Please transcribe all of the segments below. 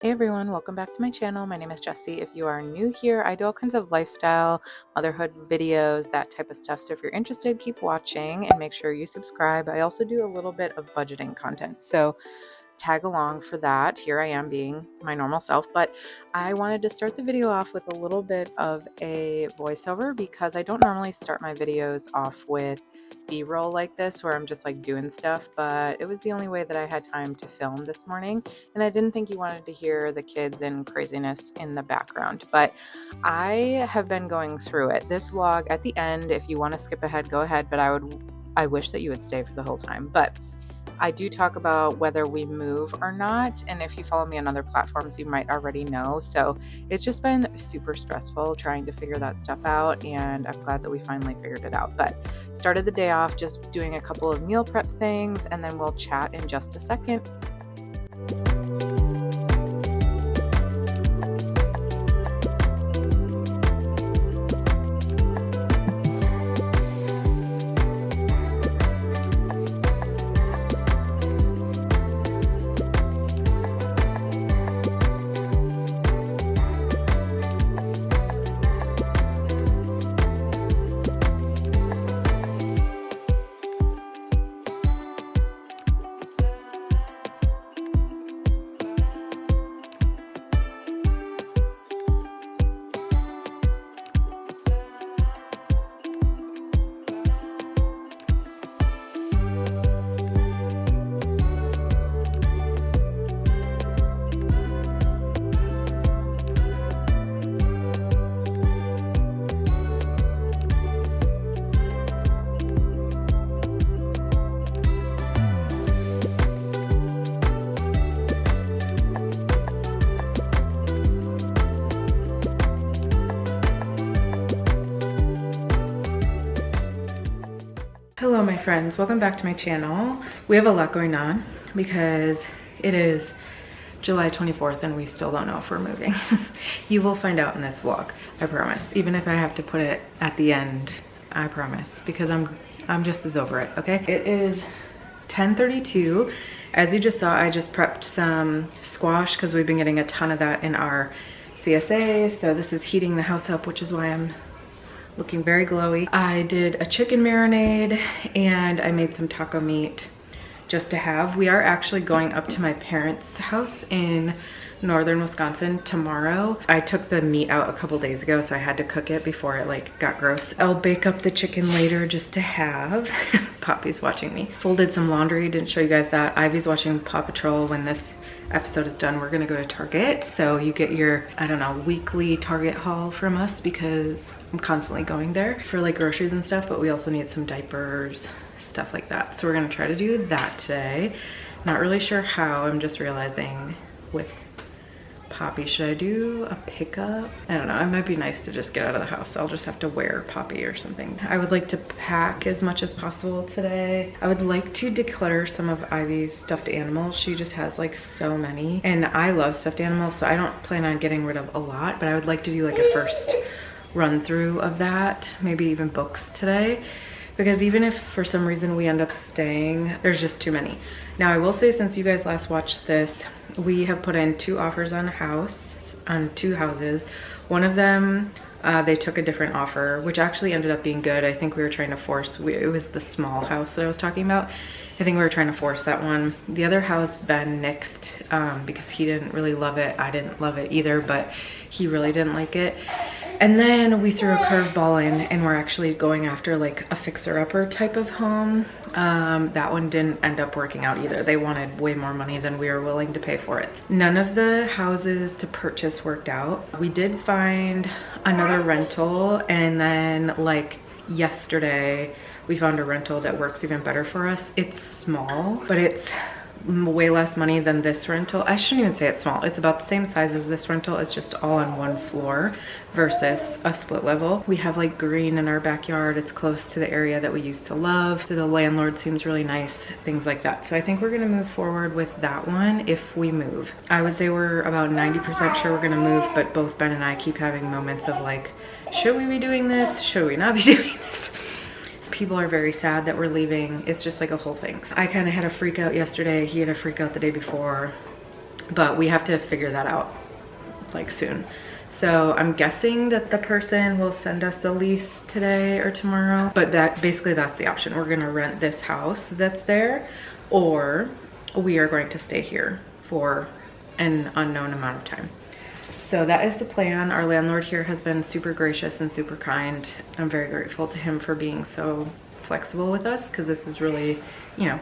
Hey everyone, welcome back to my channel. My name is Jessie. If you are new here, I do all kinds of lifestyle, motherhood videos, that type of stuff. So if you're interested, keep watching and make sure you subscribe. I also do a little bit of budgeting content. So tag along for that. Here I am being my normal self, but I wanted to start the video off with a little bit of a voiceover because I don't normally start my videos off with B-roll like this where I'm just like doing stuff, but it was the only way that I had time to film this morning, and I didn't think you wanted to hear the kids and craziness in the background, but I have been going through it. This vlog at the end, if you want to skip ahead, go ahead, but I wish that you would stay for the whole time. But I do talk about whether we move or not, and if you follow me on other platforms, you might already know. So it's just been super stressful trying to figure that stuff out, and I'm glad that we finally figured it out. But started the day off just doing a couple of meal prep things, and then we'll chat in just a second. Hello my friends, welcome back to my channel. We have a lot going on because it is July 24th and we still don't know if we're moving. You will find out in this vlog, I promise. Even if I have to put it at the end, I promise, because I'm just as over it, okay? It is 10:32. As you just saw, I just prepped some squash because we've been getting a ton of that in our CSA. So this is heating the house up, which is why I'm looking very glowy. I did a chicken marinade and I made some taco meat just to have. We are actually going up to my parents' house in northern Wisconsin tomorrow. I took the meat out a couple days ago, so I had to cook it before it like got gross. I'll bake up the chicken later just to have. Poppy's watching me. Folded some laundry, didn't show you guys that. Ivy's watching Paw Patrol. When this episode is done, we're gonna go to Target, so you get your, I don't know, weekly Target haul from us because I'm constantly going there for like groceries and stuff, but we also need some diapers, stuff like that. So we're gonna try to do that today. Not really sure how. I'm just realizing with Poppy, should I do a pickup? I don't know, it might be nice to just get out of the house. I'll just have to wear Poppy or something. I would like to pack as much as possible today. I would like to declutter some of Ivy's stuffed animals. She just has like so many, and I love stuffed animals, so I don't plan on getting rid of a lot, but I would like to do like a first run through of that, maybe even books today, because even if for some reason we end up staying, there's just too many. Now I will say, since you guys last watched this, we have put in 2 offers on on 2 houses. One of them, they took a different offer, which actually ended up being good. I think we were trying to force, it was the small house that I was talking about. I think we were trying to force that one. The other house, Ben nixed because he didn't really love it. I didn't love it either, but he really didn't like it. And then we threw a curveball in and we're actually going after like a fixer-upper type of home. That one didn't end up working out either. They wanted way more money than we were willing to pay for it. None of the houses to purchase worked out. We did find another rental, and then like yesterday we found a rental that works even better for us. It's small, but it's way less money than this rental. I shouldn't even say it's small. It's about the same size as this rental. It's just all on one floor versus a split level. We have like green in our backyard. It's close to the area that we used to love. The landlord seems really nice, things like that. So I think we're gonna move forward with that one if we move. I would say we're about 90% sure we're gonna move, but both Ben and I keep having moments of like, should we be doing this? Should we not be doing this? People are very sad that we're leaving. It's just like a whole thing. I kind of had a freak out yesterday. He had a freak out the day before. but we have to figure that out like soon. So I'm guessing that the person will send us the lease today or tomorrow, but that basically that's the option. We're gonna rent this house that's there, or we are going to stay here for an unknown amount of time. So that is the plan. Our landlord here has been super gracious and super kind. I'm very grateful to him for being so flexible with us, because this is really, you know,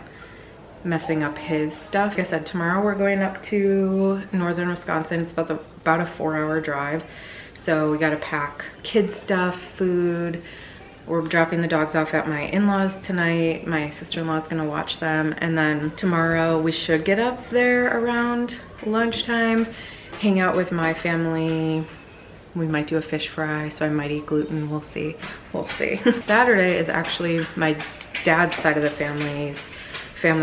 messing up his stuff. Like I said, tomorrow we're going up to northern Wisconsin. It's about a 4-hour drive. So we got to pack kids stuff, food. We're dropping the dogs off at my in-laws tonight. My sister-in-law is going to watch them. And then tomorrow we should get up there around lunchtime, hang out with my family. We might do a fish fry, so I might eat gluten. We'll see. We'll see. Saturday is actually my dad's side of the family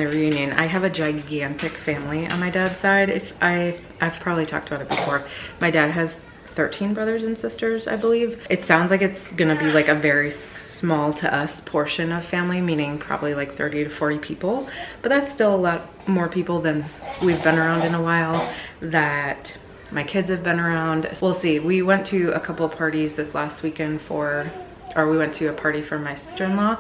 reunion. I have a gigantic family on my dad's side. I've probably talked about it before. My dad has 13 brothers and sisters, I believe. It sounds like it's gonna be like a very small to us portion of family, meaning probably like 30 to 40 people, but that's still a lot more people than we've been around in a while, that my kids have been around. We'll see. We went to a couple of parties this last weekend we went to a party for my sister-in-law,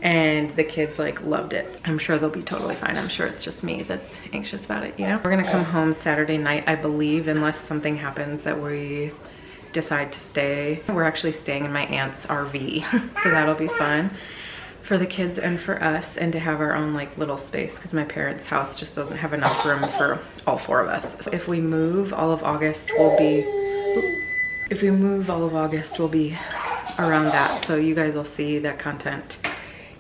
and the kids like loved it. I'm sure they'll be totally fine. I'm sure it's just me that's anxious about it, you know? We're gonna come home Saturday night, I believe, unless something happens that we decide to stay. We're actually staying in my aunt's RV, so that'll be fun for the kids and for us, and to have our own like little space, because my parents' house just doesn't have enough room for all 4 of us. So if we move all of August, we'll be around that, so you guys will see that content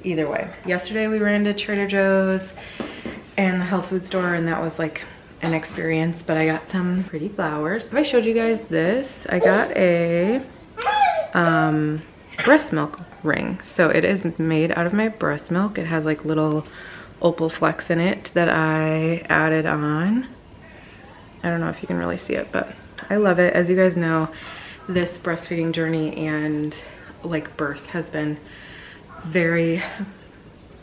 either way. Yesterday we ran to Trader Joe's and the health food store, and that was like an experience, but I got some pretty flowers. Have I showed you guys this? I got a Breastmilk Ring. So it is made out of my breast milk. It has like little opal flecks in it that I added on. I don't know if you can really see it, but I love it. As you guys know, this breastfeeding journey and like birth has been very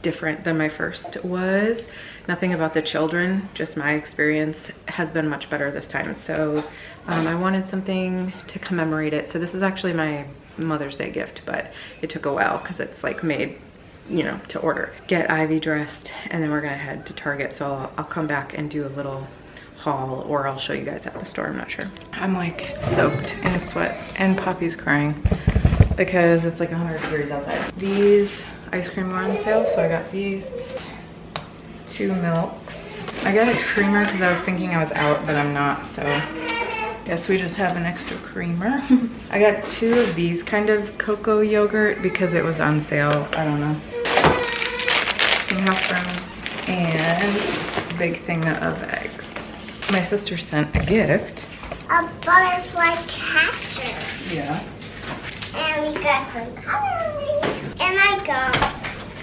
different than my first was. Nothing about the children, just my experience has been much better this time. So I wanted something to commemorate it. So this is actually my Mother's Day gift, but it took a while because it's like made, you know, to order. Get Ivy dressed, and then we're gonna head to Target. So I'll come back and do a little haul, or I'll show you guys at the store, I'm not sure. I'm like soaked in sweat, and Poppy's crying because it's like 100 degrees outside. These ice cream were on sale, so I got these 2 milks. I got a creamer because I was thinking I was out, but I'm not, so guess we just have an extra creamer. I got 2 of these kind of cocoa yogurt because it was on sale. I don't know. Some half brown and a big thing of eggs. My sister sent a gift. A butterfly catcher. Yeah. And we got some coloring. And I got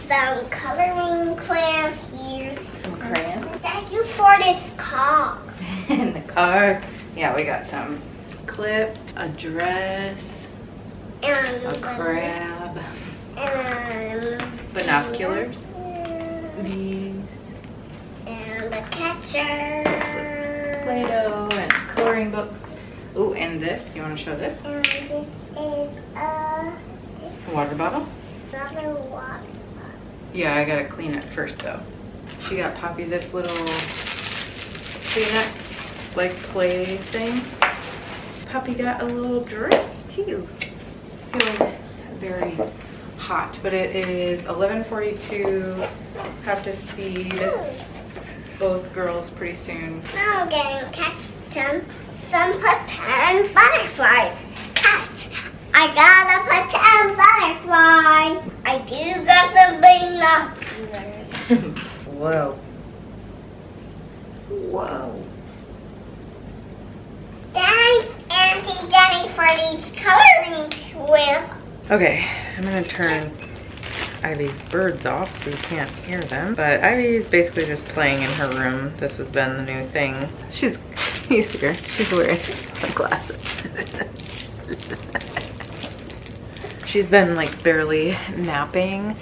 some coloring crayons here. Some crayons. Thank you for this car. And the car. Yeah, we got some clip, a dress, a crab, binoculars, these, and the catcher, Play-Doh, and coloring books. Ooh, and this. You want to show this? And this is A water bottle? another water. Yeah, I gotta clean it first though. She got Poppy this little Kleenex like play thing. Poppy got a little dress too. Feeling very hot, but it is 11:42. Have to feed both girls pretty soon. Now we're going to catch some pretend butterflies. Catch! I got a pretend butterfly. I do got some binoculars. Whoa. Whoa. Thanks, Auntie Jenny, for these coloring quips. Okay, I'm gonna turn Ivy's birds off so you can't hear them. But Ivy's basically just playing in her room. This has been the new thing. She's here. She's wearing sunglasses. She's been like barely napping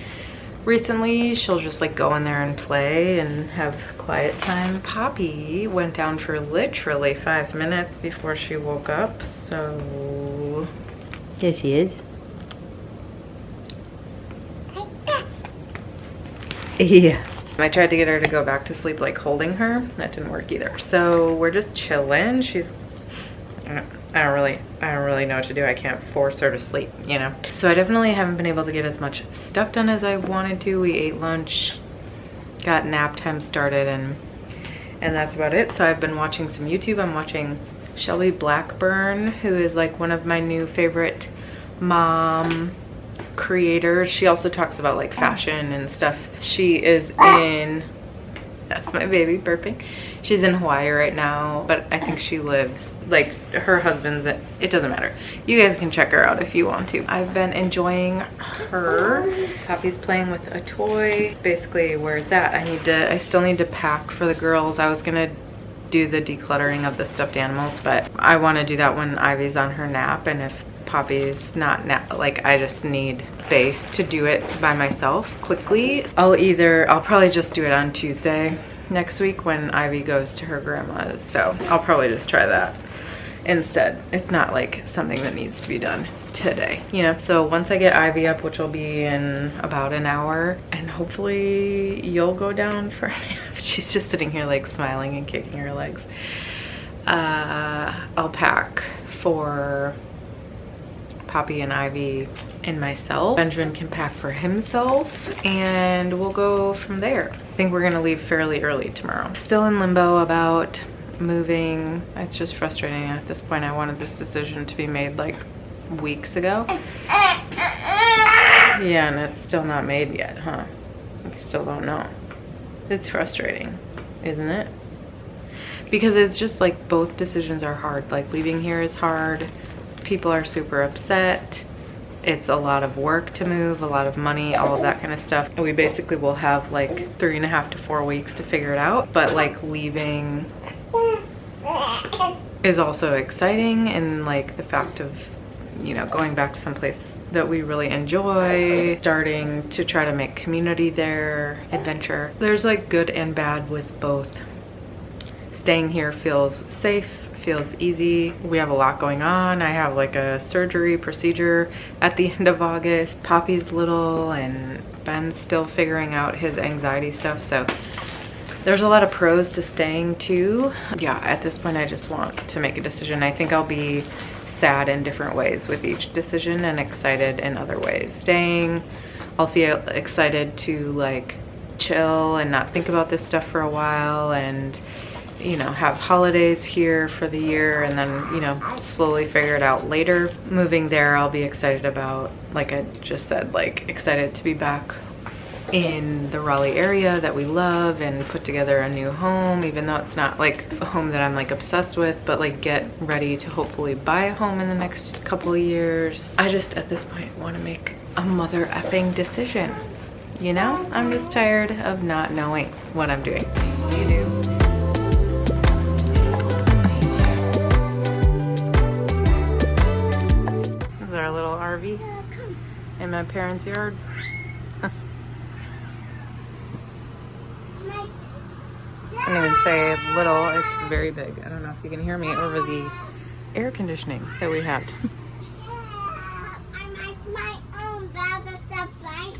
recently. She'll just like go in there and play and have quiet time. Poppy went down for literally 5 minutes before she woke up, so there she is. Yeah. I tried to get her to go back to sleep like holding her. That didn't work either. So we're just chilling. I don't really know what to do. I can't force her to sleep, you know? So I definitely haven't been able to get as much stuff done as I wanted to. We ate lunch, got nap time started, and that's about it. So I've been watching some YouTube. I'm watching Shelby Blackburn, who is like one of my new favorite mom creators. She also talks about like fashion and stuff. She is in, that's my baby burping. She's in Hawaii right now, but I think she lives, like her husband's, it doesn't matter. You guys can check her out if you want to. I've been enjoying her. Poppy's playing with a toy. It's basically where it's at. I still need to pack for the girls. I was gonna do the decluttering of the stuffed animals, but I want to do that when Ivy's on her nap, and if Poppy's not like, I just need space to do it by myself quickly. I'll probably just do it on Tuesday next week when Ivy goes to her grandma's, so I'll probably just try that instead. It's not like something that needs to be done today, you know? So once I get Ivy up, which will be in about an hour, and hopefully you'll go down for a nap. She's just sitting here like smiling and kicking her legs. I'll pack for Poppy and Ivy and myself. Benjamin can pack for himself, and we'll go from there. I think we're gonna leave fairly early tomorrow. Still in limbo about moving. It's just frustrating at this point. I wanted this decision to be made like weeks ago. Yeah, and it's still not made yet, huh? We still don't know. It's frustrating, isn't it? Because it's just like both decisions are hard. Like leaving here is hard. People are super upset. It's a lot of work to move, a lot of money, all of that kind of stuff. And we basically will have like 3.5 to 4 weeks to figure it out. But like leaving is also exciting, and like the fact of, you know, going back to someplace that we really enjoy, starting to try to make community there, adventure. There's like good and bad with both. Staying here feels safe, feels easy. We have a lot going on. I have like a surgery procedure at the end of August. Poppy's little, and Ben's still figuring out his anxiety stuff, so there's a lot of pros to staying too. Yeah, at this point I just want to make a decision. I think I'll be sad in different ways with each decision and excited in other ways. Staying, I'll feel excited to like chill and not think about this stuff for a while, and you know, have holidays here for the year, and then, you know, slowly figure it out later. Moving there, I'll be excited about, like I just said, like excited to be back in the Raleigh area that we love and put together a new home, even though it's not like a home that I'm like obsessed with, but like get ready to hopefully buy a home in the next couple of years. I just at this point want to make a mother effing decision, you know? I'm just tired of not knowing what I'm doing. You do. This is our little RV in my parents' yard. I don't even say little, it's very big. I don't know if you can hear me over the air conditioning that we have. I make my own bed of the blanket.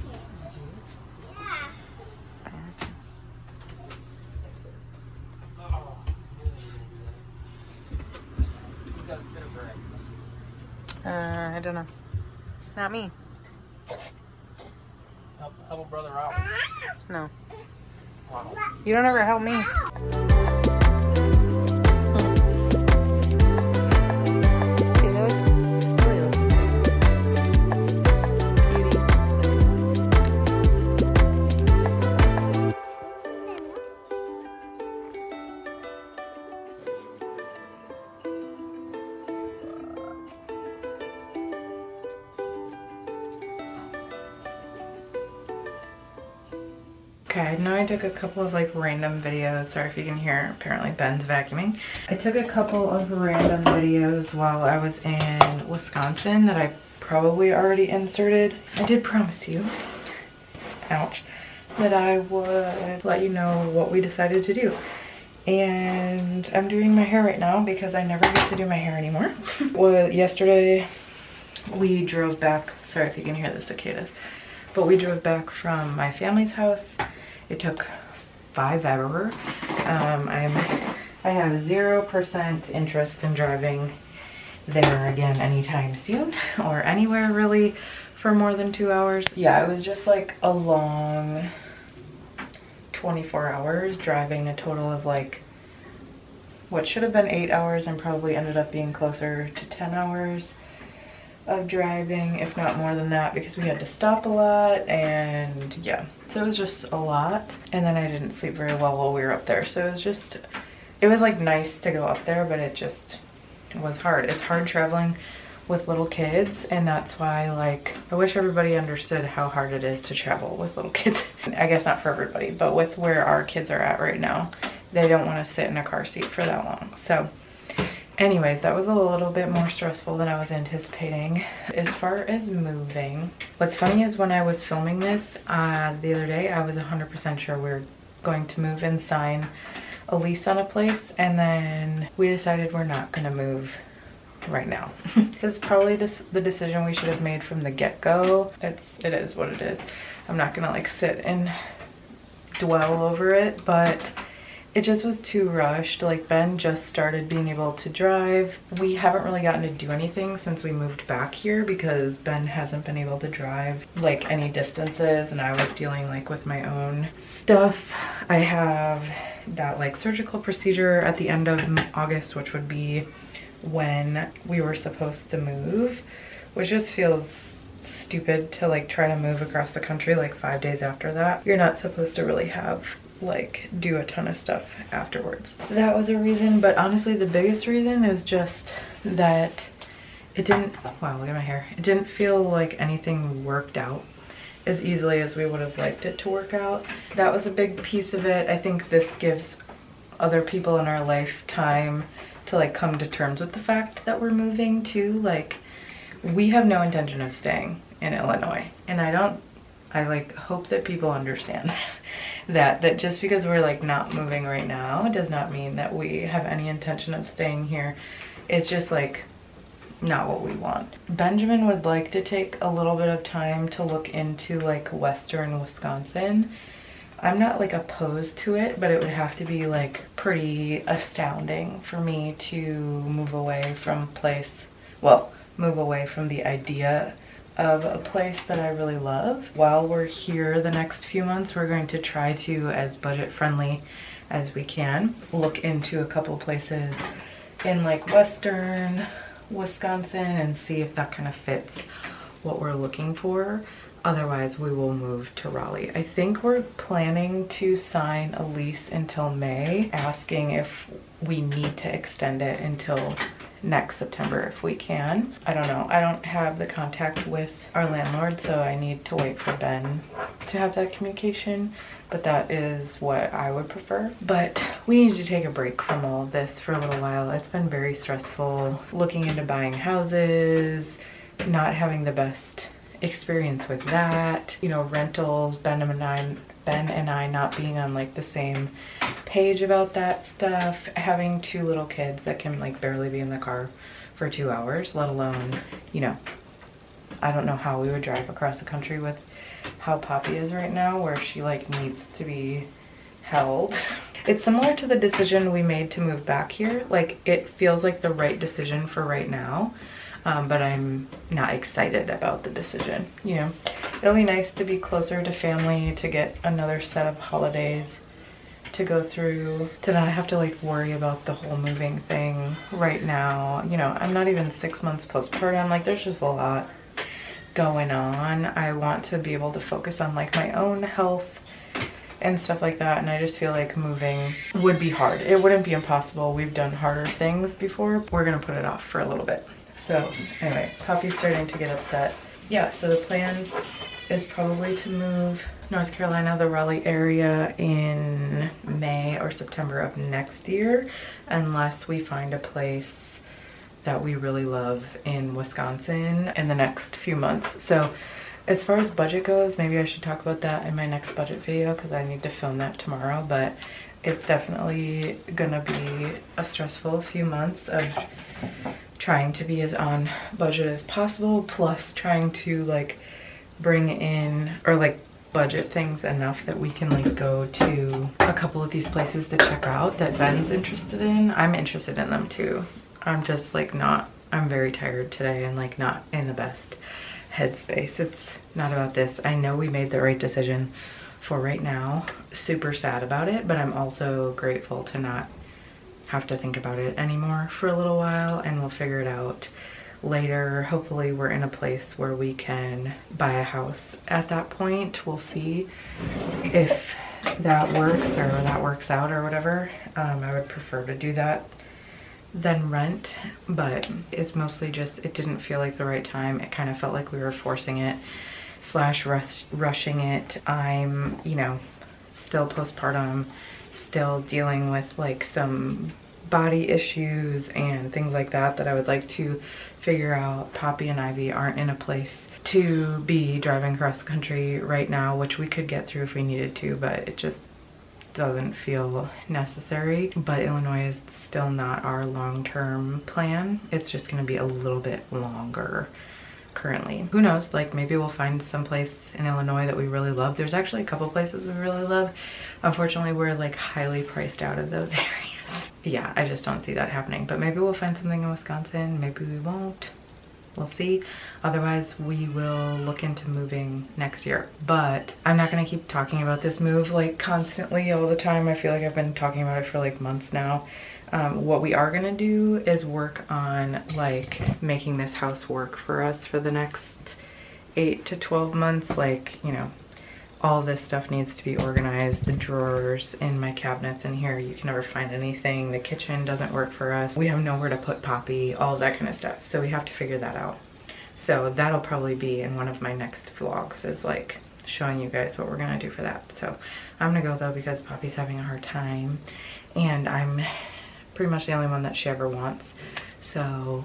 Yeah. I don't know. Not me. Help a brother out. No. Wow. You don't ever help me. Okay, I know I took a couple of like random videos. Sorry if you can hear, apparently Ben's vacuuming. I took a couple of random videos while I was in Wisconsin that I probably already inserted. I did promise you ouch, that I would let you know what we decided to do. And I'm doing my hair right now because I never get to do my hair anymore. Well, yesterday we drove back, sorry if you can hear the cicadas, but we drove back from my family's house. It took 5 hours. I have 0% interest in driving there again anytime soon, or anywhere really, for more than 2 hours. Yeah, it was just like a long 24 hours driving, a total of like what should have been 8 hours and probably ended up being closer to 10 hours of driving, if not more than that, because we had to stop a lot. And yeah, so it was just a lot. And then I didn't sleep very well while we were up there, so it was like nice to go up there, but it was hard. It's hard traveling with little kids, and that's why, like, I wish everybody understood how hard it is to travel with little kids. I guess not for everybody, but with where our kids are at right now, they don't want to sit in a car seat for that long. So anyways, that was a little bit more stressful than I was anticipating. As far as moving, what's funny is when I was filming this the other day, I was 100% sure we were going to move and sign a lease on a place, and then we decided we're not gonna move right now. It's probably just the decision we should have made from the get-go. It is what it is. I'm not gonna like sit and dwell over it, but it just was too rushed. Like, Ben just started being able to drive. We haven't really gotten to do anything since we moved back here because Ben hasn't been able to drive like any distances, and I was dealing like with my own stuff. I have that like surgical procedure at the end of August, which would be when we were supposed to move, which just feels stupid to like try to move across the country like 5 days after that. You're not supposed to really have like do a ton of stuff afterwards. That was a reason, but honestly the biggest reason is just that it didn't, wow, look at my hair. It didn't feel like anything worked out as easily as we would have liked it to work out. That was a big piece of it. I think this gives other people in our life time to like come to terms with the fact that we're moving too. Like, we have no intention of staying in Illinois, and I like hope that people understand that just because we're like not moving right now does not mean that we have any intention of staying here. It's just like not what we want. Benjamin would like to take a little bit of time to look into like Western Wisconsin. I'm not like opposed to it, but it would have to be like pretty astounding for me to move away from the idea of a place that I really love. While we're here the next few months, we're going to try to, as budget friendly as we can, look into a couple places in like Western Wisconsin and see if that kind of fits what we're looking for. Otherwise, we will move to Raleigh. I think we're planning to sign a lease until May, asking if we need to extend it until next September if we can. I don't know. I don't have the contact with our landlord, so I need to wait for Ben to have that communication, but that is what I would prefer. But we need to take a break from all of this for a little while. It's been very stressful looking into buying houses, not having the best experience with that, you know, rentals, Ben and I not being on like the same page about that stuff, having 2 little kids that can like barely be in the car for 2 hours, let alone, you know, I don't know how we would drive across the country with how Poppy is right now, where she like needs to be held. It's similar to the decision we made to move back here. Like, it feels like the right decision for right now. But I'm not excited about the decision. You know, it'll be nice to be closer to family, to get another set of holidays to go through, to not have to like worry about the whole moving thing right now. You know, I'm not even 6 months postpartum. Like, there's just a lot going on. I want to be able to focus on like my own health and stuff like that, and I just feel like moving would be hard. It wouldn't be impossible. We've done harder things before. We're gonna put it off for a little bit. So anyway, Poppy's starting to get upset. Yeah, so the plan is probably to move North Carolina, the Raleigh area, in May or September of next year, unless we find a place that we really love in Wisconsin in the next few months. So As far as budget goes, maybe I should talk about that in my next budget video because I need to film that tomorrow, but it's definitely gonna be a stressful few months of trying to be as on budget as possible, plus trying to like bring in or like budget things enough that we can like go to a couple of these places to check out that Ben's interested in. I'm interested in them too. I'm just like I'm very tired today and like not in the best headspace. It's not about this. I know we made the right decision for right now. Super sad about it, but I'm also grateful to not have to think about it anymore for a little while, and we'll figure it out later. Hopefully we're in a place where we can buy a house at that point. We'll see if that works or that works out or whatever. I would prefer to do that than rent, but it's mostly just it didn't feel like the right time. It kind of felt like we were forcing it slash rushing it. I'm, you know, still postpartum, still dealing with like some body issues and things like that I would like to figure out. Poppy and Ivy aren't in a place to be driving across the country right now, which we could get through if we needed to, but it just doesn't feel necessary. But Illinois is still not our long-term plan. It's just going to be a little bit longer currently. Who knows, like maybe we'll find some place in Illinois that we really love. There's actually a couple places we really love. Unfortunately, we're like highly priced out of those areas. Yeah, I just don't see that happening, but maybe we'll find something in Wisconsin. Maybe we won't. We'll see. Otherwise, we will look into moving next year. But I'm not gonna keep talking about this move like constantly all the time. I feel like I've been talking about it for like months now. What we are gonna do is work on like making this house work for us for the next 8 to 12 months. Like, you know, all this stuff needs to be organized. The drawers in my cabinets in here, you can never find anything. The kitchen doesn't work for us. We have nowhere to put Poppy, all of that kind of stuff. So we have to figure that out. So that'll probably be in one of my next vlogs, is like showing you guys what we're gonna do for that. So I'm gonna go though because Poppy's having a hard time and I'm pretty much the only one that she ever wants. So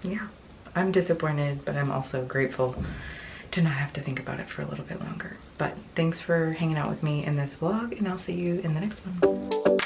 yeah, I'm disappointed, but I'm also grateful to not have to think about it for a little bit longer. But thanks for hanging out with me in this vlog, and I'll see you in the next one.